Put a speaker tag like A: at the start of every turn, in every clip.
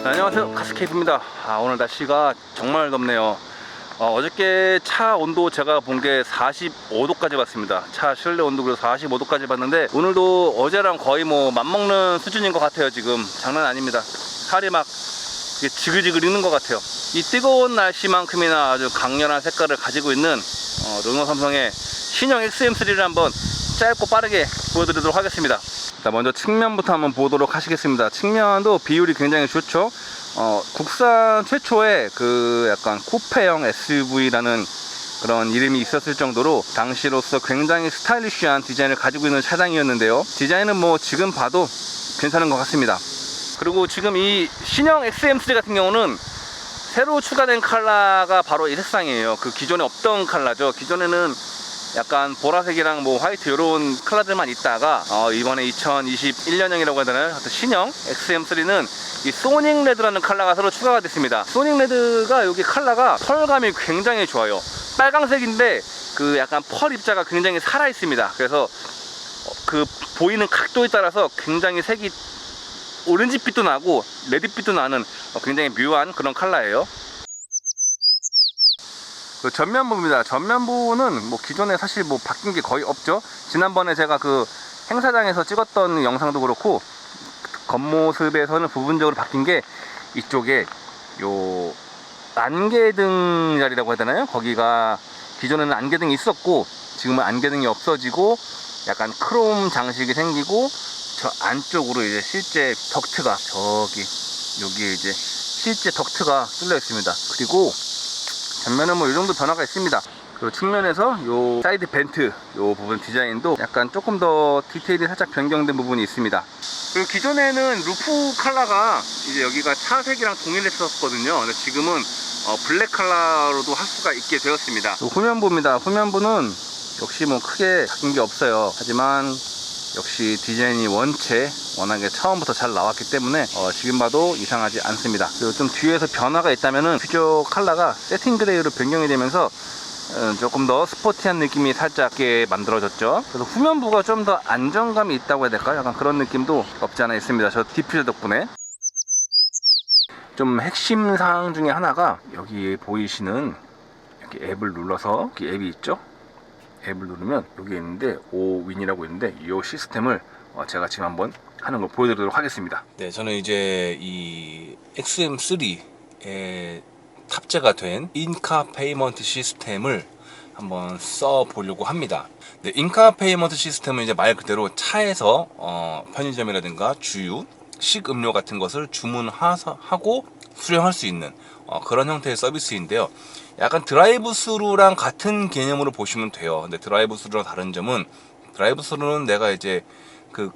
A: 네, 안녕하세요, 카스케이프입니다. 오늘 날씨가 정말 덥네요. 어저께 차 온도 제가 본 게 45도까지 봤습니다. 차 실내 온도 그래서 45도까지 봤는데 오늘도 어제랑 거의 뭐 맞먹는 수준인 것 같아요. 지금 장난 아닙니다. 살이 막 지글지글 익는 것 같아요. 이 뜨거운 날씨만큼이나 아주 강렬한 색깔을 가지고 있는 르노 삼성의 신형 XM3를 한번 짧고 빠르게 보여드리도록 하겠습니다. 자, 먼저 측면부터 한번 보도록 하시겠습니다. 측면도 비율이 굉장히 좋죠. 국산 최초의 그 약간 쿠페형 SUV라는 그런 이름이 있었을 정도로 당시로서 굉장히 스타일리시한 디자인을 가지고 있는 차량이었는데요. 디자인은 뭐 지금 봐도 괜찮은 것 같습니다. 그리고 지금 이 신형 XM3 같은 경우는 새로 추가된 컬러가 바로 이 색상이에요. 그 기존에 없던 컬러죠. 기존에는 약간 보라색이랑 뭐 화이트 이런 컬러들만 있다가 이번에 2021년형이라고 해야 되나요? 하여튼 신형 XM3는 이 소닉 레드라는 컬러가 새로 추가가 됐습니다. 소닉 레드가 여기 컬러가 펄감이 굉장히 좋아요. 빨강색인데 그 약간 펄 입자가 굉장히 살아 있습니다. 그래서 그 보이는 각도에 따라서 굉장히 색이 오렌지빛도 나고 레드빛도 나는 굉장히 묘한 그런 컬러예요. 그 전면부입니다. 전면부는 뭐 기존에 사실 뭐 바뀐 게 거의 없죠. 지난번에 제가 그 행사장에서 찍었던 영상도 그렇고 겉모습에서는 부분적으로 바뀐 게 이쪽에 요 안개등 자리라고 해야 되나요? 거기가 기존에는 안개등이 있었고 지금은 안개등이 없어지고 약간 크롬 장식이 생기고 저 안쪽으로 이제 실제 덕트가 여기에 이제 실제 덕트가 뚫려 있습니다. 그리고 전면은 뭐 이 정도 변화가 있습니다. 그리고 측면에서 요 사이드 벤트 요 부분 디자인도 약간 조금 더 디테일이 살짝 변경된 부분이 있습니다. 그리고 기존에는 루프 컬러가 이제 여기가 차색이랑 동일했었거든요. 근데 지금은 블랙 컬러로도 할 수가 있게 되었습니다. 후면부입니다. 후면부는 역시 뭐 크게 바뀐 게 없어요. 하지만 역시 디자인이 원체 워낙에 처음부터 잘 나왔기 때문에 지금 봐도 이상하지 않습니다. 그리고 좀 뒤에서 변화가 있다면은 퓨저 컬러가 세팅 그레이로 변경이 되면서 조금 더 스포티한 느낌이 살짝 만들어졌죠. 그래서 후면부가 좀 더 안정감이 있다고 해야 될까요? 약간 그런 느낌도 없지 않아 있습니다. 저 디퓨저 덕분에. 좀 핵심 사항 중에 하나가 여기 보이시는 이렇게 앱을 눌러서 여기 앱이 있죠? 앱을 누르면 여기 있는데 오윈이라고 있는데 이 시스템을 제가 지금 한번 하는 걸 보여드리도록 하겠습니다. 네, 저는 이제 이 XM3에 탑재가 된 인카 페이먼트 시스템을 한번 써보려고 합니다. 네, 인카 페이먼트 시스템은 이제 말 그대로 차에서 편의점이라든가 주유, 식음료 같은 것을 주문하고 수령할 수 있는 그런 형태의 서비스인데요. 약간 드라이브 스루랑 같은 개념으로 보시면 돼요. 근데 드라이브 스루랑 다른 점은 드라이브 스루는 내가 이제 그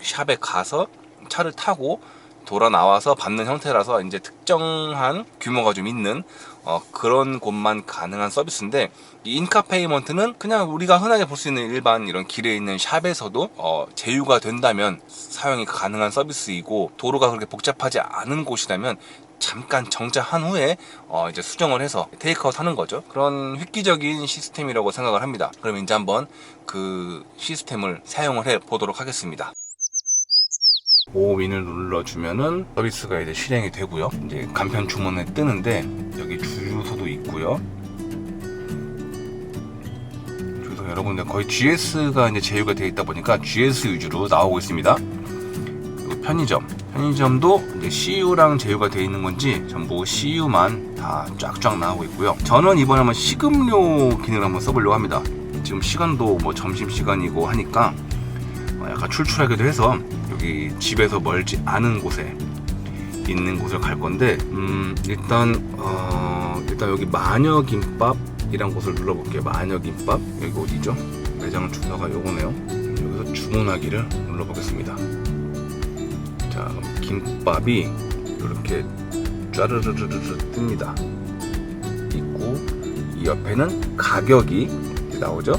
A: 샵에 가서 차를 타고 돌아 나와서 받는 형태라서 이제 특정한 규모가 좀 있는 그런 곳만 가능한 서비스인데 이 인카 페이먼트는 그냥 우리가 흔하게 볼 수 있는 일반 이런 길에 있는 샵에서도 제휴가 된다면 사용이 가능한 서비스이고 도로가 그렇게 복잡하지 않은 곳이라면 잠깐 정차한 후에 이제 수정을 해서 테이크아웃 하는 거죠. 그런 획기적인 시스템이라고 생각을 합니다. 그럼 이제 한번 그 시스템을 사용을 해 보도록 하겠습니다. 5윈을 눌러주면은 서비스가 이제 실행이 되고요. 이제 간편 주문에 뜨는데 여기 주유소도 있고요. 주유소 여러분들 거의 GS가 이제 제휴가 되어 있다 보니까 GS 위주로 나오고 있습니다. 그리고 편의점도 이제 CU랑 제휴가 되어 있는 건지 전부 CU만 다 쫙쫙 나오고 있고요. 저는 이번에 한번 식음료 기능을 한번 써보려고 합니다. 지금 시간도 뭐 점심시간이고 하니까 약간 출출하기도 해서 여기 집에서 멀지 않은 곳에 있는 곳을 갈 건데 일단 여기 마녀김밥이란 곳을 눌러볼게요. 마녀김밥 여기 어디죠? 매장 주소가 요거네요. 여기서 주문하기를 눌러보겠습니다. 자, 김밥이 이렇게 쫘르르르르 뜹니다. 있고 이 옆에는 가격이 나오죠.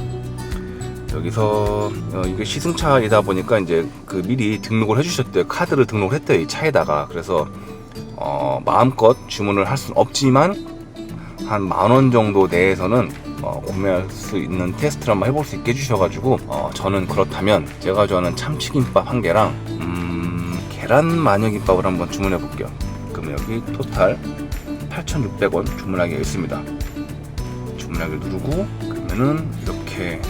A: 여기서 이게 시승차이다 보니까 이제 그 미리 등록을 해주셨대요. 카드를 등록을 했대요, 이 차에다가. 그래서 마음껏 주문을 할 수는 없지만 한 10,000원 정도 내에서는 구매할 수 있는 테스트를 한번 해볼 수 있게 해주셔가지고 저는 그렇다면 제가 좋아하는 참치김밥 1개랑 계란 마녀 김밥을 한번 주문해 볼게요. 그럼 여기 토탈 8,600원 주문하기가 있습니다. 주문하기를 누르고 그러면은 이렇게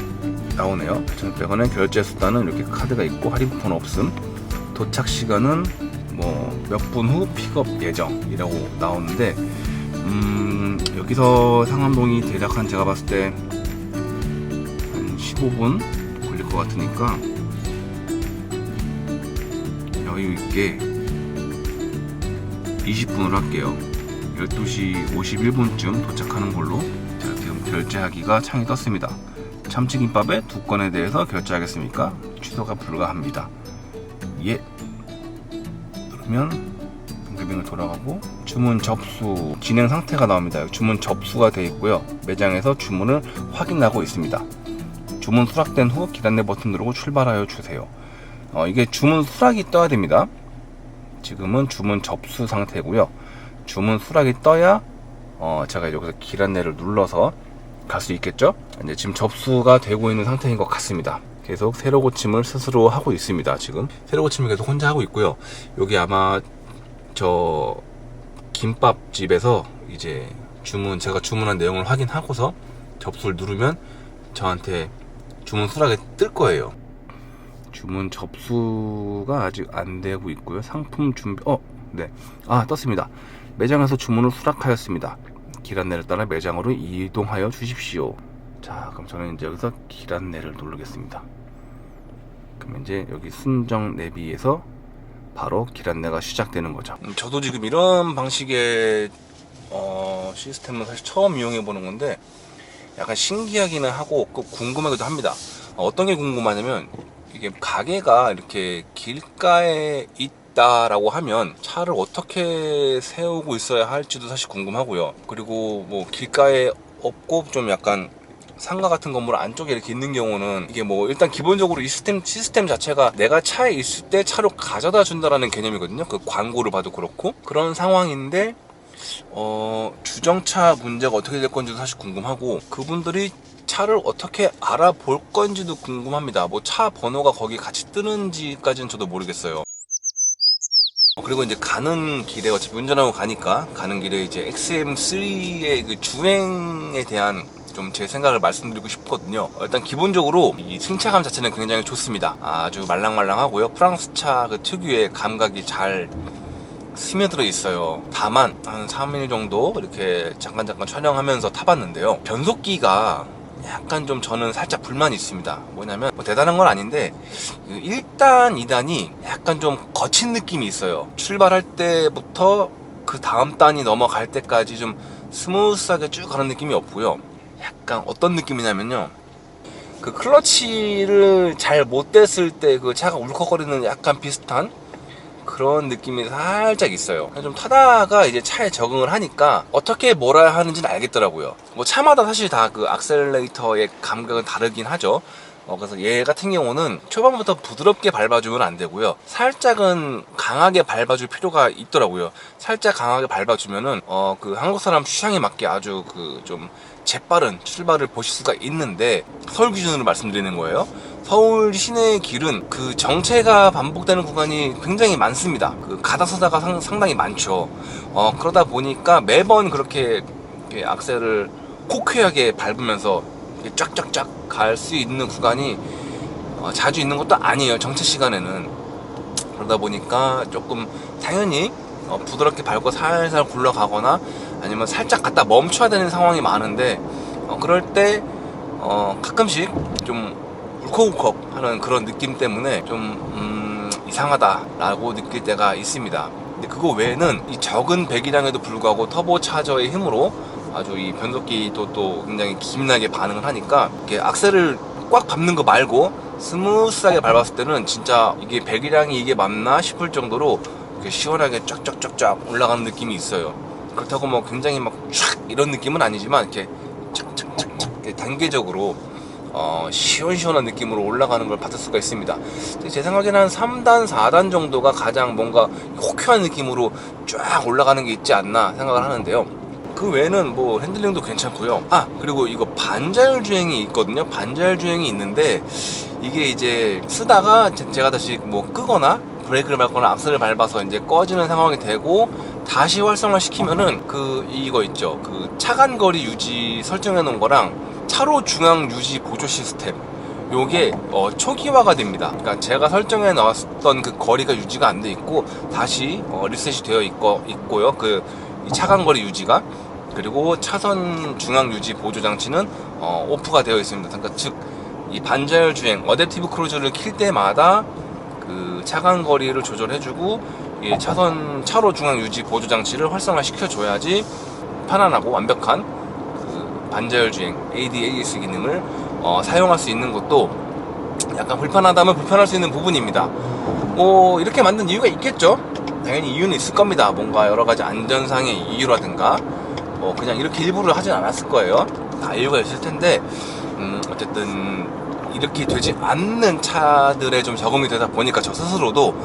A: 나오네요. 8,600원에 결제 수단은 이렇게 카드가 있고 할인 쿠폰 없음. 도착 시간은 뭐 몇 분 후 픽업 예정이라고 나오는데 여기서 상암동이 대략 한 제가 봤을 때 한 15분 걸릴 것 같으니까 여유 있게 20분으로 할게요. 12시 51분쯤 도착하는 걸로. 자, 지금 결제하기가 창이 떴습니다. 참치김밥에 2건에 대해서 결제하겠습니까? 취소가 불가합니다. 예. 그러면 등급빙을 돌아가고 주문 접수 진행 상태가 나옵니다. 주문 접수가 되어 있고요. 매장에서 주문을 확인하고 있습니다. 주문 수락된 후 길 안내 버튼 누르고 출발하여 주세요. 이게 주문 수락이 떠야 됩니다. 지금은 주문 접수 상태고요. 주문 수락이 떠야 제가 여기서 길 안내를 눌러서 갈 수 있겠죠. 이제 지금 접수가 되고 있는 상태인 것 같습니다. 계속 세로 고침을 스스로 하고 있습니다. 지금 세로 고침을 계속 혼자 하고 있고요. 여기 아마 저 김밥집에서 이제 제가 주문한 내용을 확인하고서 접수를 누르면 저한테 주문 수락이 뜰 거예요. 주문 접수가 아직 안 되고 있고요. 상품 준비 네. 떴습니다. 매장에서 주문을 수락하였습니다. 길 안내를 따라 매장으로 이동하여 주십시오. 자, 그럼 저는 이제 여기서 길 안내를 누르겠습니다. 그러면 이제 여기 순정 내비에서 바로 길 안내가 시작되는 거죠. 저도 지금 이런 방식의 시스템은 사실 처음 이용해 보는 건데 약간 신기하기는 하고 궁금하기도 합니다. 어떤 게 궁금하냐면 이게 가게가 이렇게 길가에 있다라고 하면 차를 어떻게 세우고 있어야 할지도 사실 궁금하고요. 그리고 뭐 길가에 없고 좀 약간 상가 같은 건물 안쪽에 이렇게 있는 경우는 이게 뭐 일단 기본적으로 이 시스템 자체가 내가 차에 있을 때 차로 가져다 준다라는 개념이거든요. 그 광고를 봐도 그렇고 그런 상황인데 주정차 문제가 어떻게 될 건지도 사실 궁금하고 그분들이 차를 어떻게 알아볼 건지도 궁금합니다. 뭐 차 번호가 거기 같이 뜨는지까지는 저도 모르겠어요. 그리고 이제 가는 길에 어차피 운전하고 가니까 가는 길에 이제 XM3의 그 주행에 대한 좀 제 생각을 말씀드리고 싶거든요. 일단 기본적으로 이 승차감 자체는 굉장히 좋습니다. 아주 말랑말랑하고요. 프랑스 차 그 특유의 감각이 잘 스며들어 있어요. 다만 한 3일 정도 이렇게 잠깐 촬영하면서 타봤는데요. 변속기가 약간 좀 저는 살짝 불만이 있습니다. 뭐냐면 뭐 대단한 건 아닌데 1단, 2단이 약간 좀 거친 느낌이 있어요. 출발할 때부터 그 다음 단이 넘어갈 때까지 좀 스무스하게 쭉 가는 느낌이 없고요. 약간 어떤 느낌이냐면요, 그 클러치를 잘 못 댔을 때 그 차가 울컥거리는 약간 비슷한 그런 느낌이 살짝 있어요. 좀 타다가 이제 차에 적응을 하니까 어떻게 몰아야 하는지는 알겠더라고요. 뭐 차마다 사실 다 그 악셀레이터의 감각은 다르긴 하죠. 그래서 얘 같은 경우는 초반부터 부드럽게 밟아주면 안 되고요. 살짝은 강하게 밟아줄 필요가 있더라고요. 살짝 강하게 밟아주면은 그 한국 사람 취향에 맞게 아주 그 좀 재빠른 출발을 보실 수가 있는데, 서울 기준으로 말씀드리는 거예요. 서울 시내 길은 그 정체가 반복되는 구간이 굉장히 많습니다. 그 가다 서다가 상당히 많죠. 그러다 보니까 매번 그렇게 악셀을 코쾌하게 밟으면서 쫙쫙쫙 갈 수 있는 구간이 자주 있는 것도 아니에요, 정체 시간에는. 그러다 보니까 조금 당연히 부드럽게 밟고 살살 굴러가거나 아니면 살짝 갖다 멈춰야 되는 상황이 많은데, 그럴 때 가끔씩 좀 울컥울컥 하는 그런 느낌 때문에 좀 이상하다라고 느낄 때가 있습니다. 근데 그거 외에는 이 적은 배기량에도 불구하고 터보 차저의 힘으로 아주 이 변속기도 또 굉장히 기민하게 반응을 하니까 이렇게 악셀을 꽉 밟는 거 말고 스무스하게 밟았을 때는 진짜 이게 배기량이 이게 맞나 싶을 정도로 이렇게 시원하게 쫙쫙쫙쫙 올라가는 느낌이 있어요. 그렇다고 뭐 굉장히 막 촥 이런 느낌은 아니지만 이렇게 착착착착 단계적으로 시원시원한 느낌으로 올라가는 걸 받을 수가 있습니다. 제 생각에는 한 3단, 4단 정도가 가장 뭔가 호쾌한 느낌으로 쫙 올라가는 게 있지 않나 생각을 하는데요. 그 외에는 뭐 핸들링도 괜찮고요. 그리고 이거 반자율 주행이 있거든요. 반자율 주행이 있는데 이게 이제 쓰다가 제가 다시 뭐 끄거나
B: 브레이크를 밟거나 악셀을 밟아서 이제 꺼지는 상황이 되고 다시 활성화 시키면은 이거 있죠. 차간 거리 유지 설정해 놓은 거랑 차로 중앙 유지 보조 시스템 요게 초기화가 됩니다. 그러니까 제가 설정해 놨던 그 거리가 유지가 안 돼 있고 다시 리셋이 되어 있고요. 이 차간 거리 유지가, 그리고 차선 중앙 유지 보조 장치는 오프가 되어 있습니다. 그러니까 즉 이 반자율 주행 어댑티브 크루즈를 킬 때마다 그 차간 거리를 조절해주고 이 차로 중앙 유지 보조 장치를 활성화 시켜줘야지 편안하고 완벽한 그 반자율 주행 ADAS 기능을 사용할 수 있는 것도 약간 불편하다면 불편할 수 있는 부분입니다. 이렇게 만든 이유가 있겠죠. 당연히 이유는 있을 겁니다. 뭔가 여러가지 안전상의 이유라든가 그냥 이렇게 일부러 하진 않았을 거예요. 다 이유가 있을 텐데 어쨌든 이렇게 되지 않는 차들에 좀 적응이 되다 보니까 저 스스로도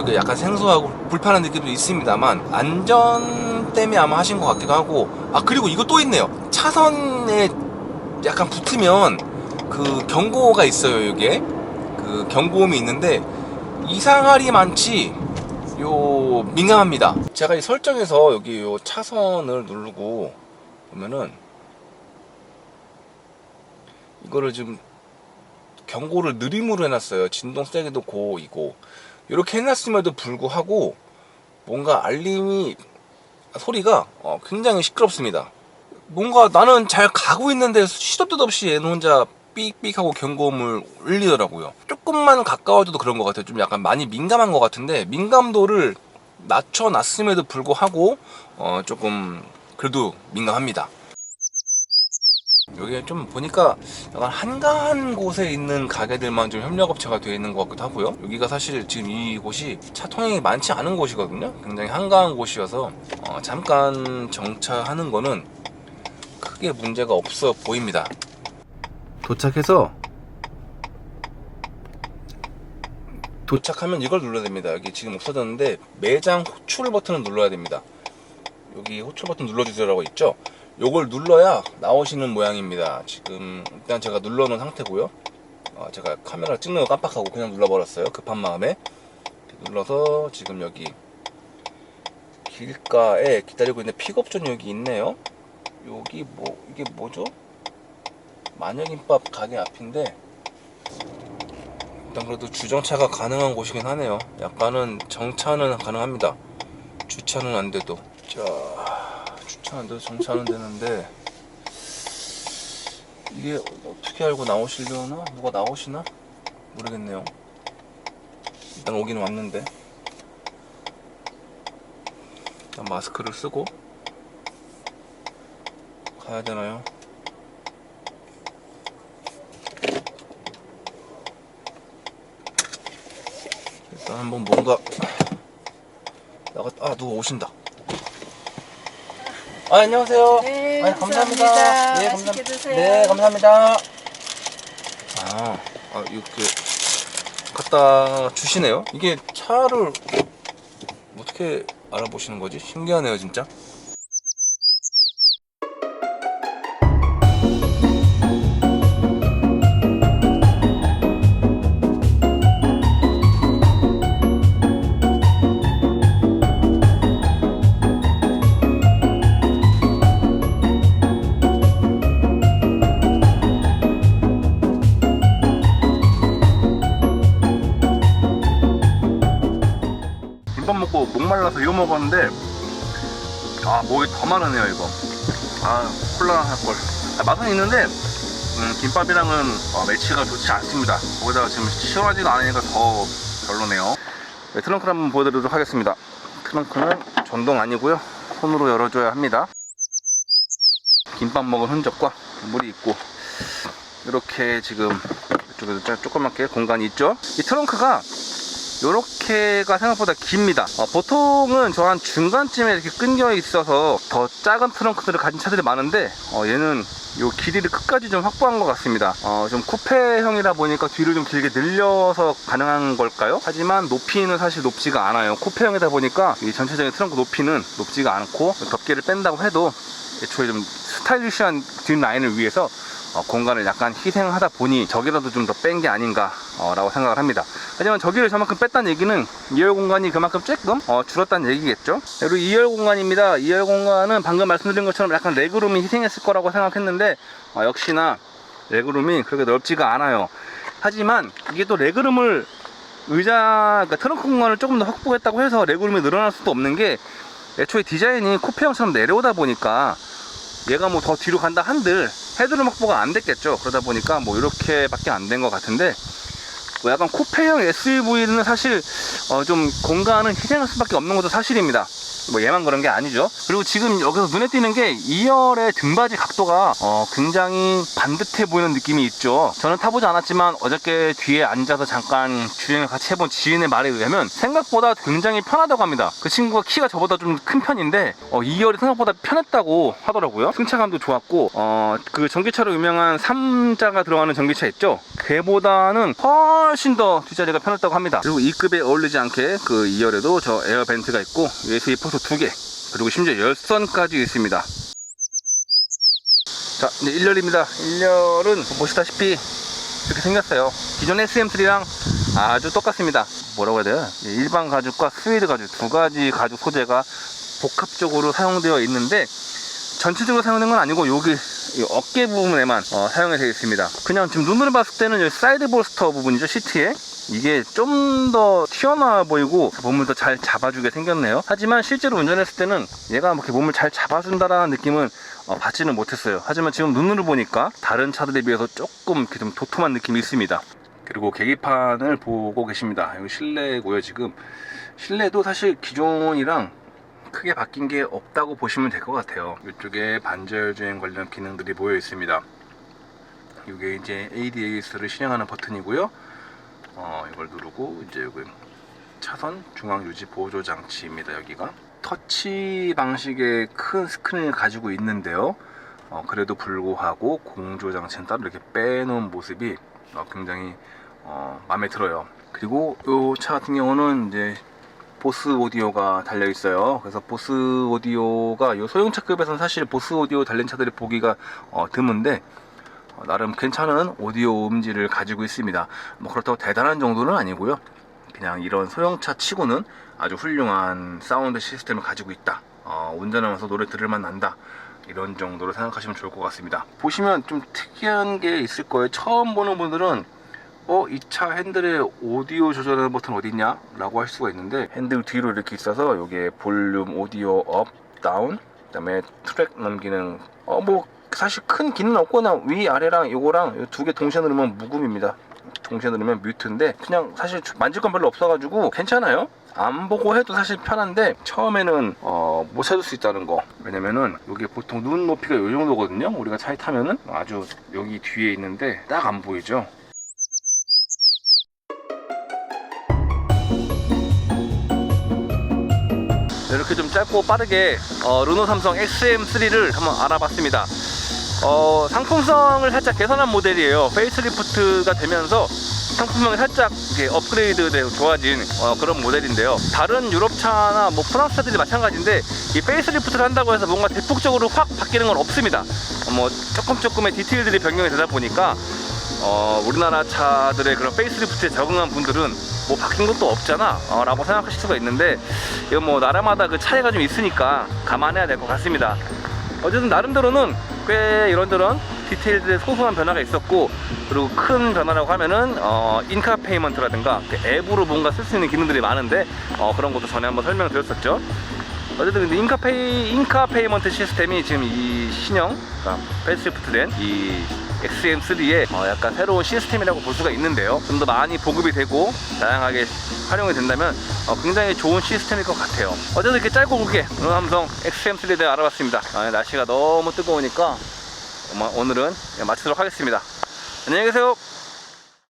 B: 이게 약간 생소하고 불편한 느낌도 있습니다만 안전 때문에 아마 하신 것 같기도 하고, 그리고 이거 또 있네요. 차선에 약간 붙으면 그 경고가 있어요. 이게 그 경고음이 있는데 이상할이 많지 민감합니다. 제가 이 설정에서 여기 요 차선을 누르고 보면은 이거를 지금 경고를 느림으로 해놨어요. 진동 세게도 고이고 이렇게 해놨음에도 불구하고 뭔가 알림이 소리가 굉장히 시끄럽습니다. 뭔가 나는 잘 가고 있는데 시도 때도 없이 얘는 혼자 삑삑하고 경고음을 울리더라고요. 조금만 가까워져도 그런 것 같아요. 좀 약간 많이 민감한 것 같은데 민감도를 낮춰놨음에도 불구하고 조금 그래도 민감합니다. 여기 좀 보니까 약간 한가한 곳에 있는 가게들만 좀 협력업체가 되어 있는 것 같기도 하고요. 여기가 사실 지금 이곳이 차 통행이 많지 않은 곳이거든요. 굉장히 한가한 곳이어서 잠깐 정차하는 거는 크게 문제가 없어 보입니다. 도착하면 이걸 눌러야 됩니다. 여기 지금 없어졌는데 매장 호출 버튼을 눌러야 됩니다. 여기 호출 버튼 눌러주세요라고 있죠. 요걸 눌러야 나오시는 모양입니다. 지금 일단 제가 눌러놓은 상태고요. 제가 카메라 찍는 거 깜빡하고 그냥 눌러버렸어요. 급한 마음에. 눌러서 지금 여기 길가에 기다리고 있는 픽업존이 여기 있네요. 여기 이게 뭐죠? 마녀김밥 가게 앞인데 일단 그래도 주정차가 가능한 곳이긴 하네요. 약간은 정차는 가능합니다. 주차는 안 돼도. 자, 주차 안 돼도 정차는 되는데 이게 어떻게 알고 나오시려나? 누가 나오시나? 모르겠네요. 일단 오긴 왔는데 일단 마스크를 쓰고 가야 되나요? 일단 한번 뭔가 누가 오신다. 안녕하세요.
C: 네,
B: 감사합니다. 네,
C: 맛있게 드세요.
B: 네, 감사합니다. 이렇게 갖다 주시네요. 이게 차를 어떻게 알아보시는 거지? 신기하네요, 진짜.
A: 김밥 먹고 목말라서 이거 먹었는데 목이 더 마르네요 이거. 콜라할걸. 맛은 있는데 김밥이랑은 매치가 좋지 않습니다. 거기다가 지금 시원하지가 않으니까 더 별로네요. 네, 트렁크를 한번 보여드리도록 하겠습니다. 트렁크는 전동 아니고요, 손으로 열어줘야 합니다. 김밥 먹은 흔적과 물이 있고 이렇게 지금 이쪽에도 조그맣게 공간이 있죠. 이 트렁크가 요렇게가 생각보다 깁니다. 보통은 저 한 중간쯤에 이렇게 끊겨 있어서 더 작은 트렁크들을 가진 차들이 많은데 얘는 요 길이를 끝까지 좀 확보한 것 같습니다. 좀 쿠페형이다 보니까 뒤를 좀 길게 늘려서 가능한 걸까요? 하지만 높이는 사실 높지가 않아요. 쿠페형이다 보니까 이 전체적인 트렁크 높이는 높지가 않고 덮개를 뺀다고 해도 애초에 좀 스타일리시한 뒷라인을 위해서 공간을 약간 희생하다 보니 저기라도 좀 더 뺀 게 아닌가 라고 생각을 합니다. 하지만 저기를 저만큼 뺐다는 얘기는 2열 공간이 그만큼 조금 줄었다는 얘기겠죠. 그리고 2열 공간입니다. 2열 공간은 방금 말씀드린 것처럼 약간 레그룸이 희생했을 거라고 생각했는데 역시나 레그룸이 그렇게 넓지가 않아요. 하지만 이게 또 레그룸을 그러니까 트렁크 공간을 조금 더 확보했다고 해서 레그룸이 늘어날 수도 없는 게, 애초에 디자인이 쿠페형처럼 내려오다 보니까 얘가 뭐 더 뒤로 간다 한들 헤드룸 확보가 안 됐겠죠. 그러다 보니까 뭐 이렇게밖에 안 된 것 같은데, 뭐 약간 쿠페형 SUV는 사실 좀 공간은 희생할 수밖에 없는 것도 사실입니다. 뭐 얘만 그런 게 아니죠. 그리고 지금 여기서 눈에 띄는 게 2열의 등받이 각도가 굉장히 반듯해 보이는 느낌이 있죠. 저는 타보지 않았지만 어저께 뒤에 앉아서 잠깐 주행을 같이 해본 지인의 말에 의하면 생각보다 굉장히 편하다고 합니다. 그 친구가 키가 저보다 좀 큰 편인데 2열이 생각보다 편했다고 하더라고요. 승차감도 좋았고 그 전기차로 유명한 3자가 들어가는 전기차 있죠. 걔보다는 훨씬 더 뒷자리가 편했다고 합니다. 그리고 2급에 어울리지 않게 그 2열에도 저 에어 벤트가 있고 USB 포트 2개, 그리고 심지어 열선까지 있습니다. 자, 이제 1열입니다. 1열은 보시다시피 이렇게 생겼어요. 기존 SM3랑 아주 똑같습니다. 뭐라고 해야 돼요? 일반 가죽과 스웨이드 가죽 두 가지 가죽 소재가 복합적으로 사용되어 있는데, 전체적으로 사용된 건 아니고 여기 이 어깨 부분에만 사용이 되어 있습니다. 그냥 지금 눈으로 봤을 때는 여기 사이드 볼스터 부분이죠, 시트에. 이게 좀 더 튀어나와 보이고 몸을 더 잘 잡아주게 생겼네요. 하지만 실제로 운전했을 때는 얘가 이렇게 몸을 잘 잡아준다라는 느낌은 받지는 못했어요. 하지만 지금 눈으로 보니까 다른 차들에 비해서 조금 이렇게 좀 도톰한 느낌이 있습니다. 그리고 계기판을 보고 계십니다. 여기 실내고요. 지금 실내도 사실 기존이랑 크게 바뀐 게 없다고 보시면 될 것 같아요. 이쪽에 반절 주행 관련 기능들이 모여 있습니다. 이게 이제 ADAS를 실행하는 버튼이고요. 이걸 누르고 이제 여기 차선 중앙 유지 보조 장치입니다. 여기가 터치 방식의 큰 스크린을 가지고 있는데요. 그래도 불구하고 공조 장치는 따로 이렇게 빼놓은 모습이 굉장히 마음에 들어요. 그리고 이 차 같은 경우는 이제 보스 오디오가 달려 있어요. 그래서 보스 오디오가 이 소형차급에서는 사실 보스 오디오 달린 차들이 보기가 드문데 나름 괜찮은 오디오 음질을 가지고 있습니다. 뭐 그렇다고 대단한 정도는 아니고요. 그냥 이런 소형차 치고는 아주 훌륭한 사운드 시스템을 가지고 있다. 운전하면서 노래 들을만 난다. 이런 정도로 생각하시면 좋을 것 같습니다. 보시면 좀 특이한 게 있을 거예요. 처음 보는 분들은 이 차 핸들에 오디오 조절하는 버튼 어디 있냐? 라고 할 수가 있는데, 핸들 뒤로 이렇게 있어서 여기에 볼륨, 오디오 업, 다운, 그 다음에 트랙 넘기는 뭐 사실 큰 기능은 없거나 위아래랑 요거랑 두 개 동시에 누르면 무음입니다. 동시에 누르면 뮤트인데 그냥 사실 만질 건 별로 없어가지고 괜찮아요. 안 보고 해도 사실 편한데 처음에는 못 찾을 수 있다는 거. 왜냐면은 여기 보통 눈 높이가 요 정도거든요. 우리가 차에 타면은 아주 여기 뒤에 있는데 딱 안 보이죠. 이렇게 좀 짧고 빠르게 르노 삼성 XM3를 한번 알아봤습니다. 상품성을 살짝 개선한 모델이에요. 페이스리프트가 되면서 상품성이 살짝 이렇게 업그레이드되고 좋아진 그런 모델인데요. 다른 유럽차나 뭐 프랑스 차들이 마찬가지인데 이 페이스리프트를 한다고 해서 뭔가 대폭적으로 확 바뀌는 건 없습니다. 뭐 조금의 디테일들이 변경이 되다 보니까 우리나라 차들의 그런 페이스리프트에 적응한 분들은 뭐 바뀐 것도 없잖아 라고 생각하실 수가 있는데, 이건 뭐 나라마다 그 차이가 좀 있으니까 감안해야 될 것 같습니다. 어쨌든 나름대로는 꽤 이런저런 디테일들의 소소한 변화가 있었고, 그리고 큰 변화라고 하면은 인카 페이먼트라든가 앱으로 뭔가 쓸 수 있는 기능들이 많은데 그런 것도 전에 한번 설명을 드렸었죠. 어쨌든 근데 인카 페이먼트 시스템이 지금 이 신형 페이스리프트된 이 XM3의 약간 새로운 시스템이라고 볼 수가 있는데요. 좀 더 많이 보급이 되고 다양하게 활용이 된다면 굉장히 좋은 시스템일 것 같아요. 어쨌든 이렇게 짧고 굵게 삼성 XM3에 대해 알아봤습니다. 날씨가 너무 뜨거우니까 오늘은 마치도록 하겠습니다. 안녕히 계세요.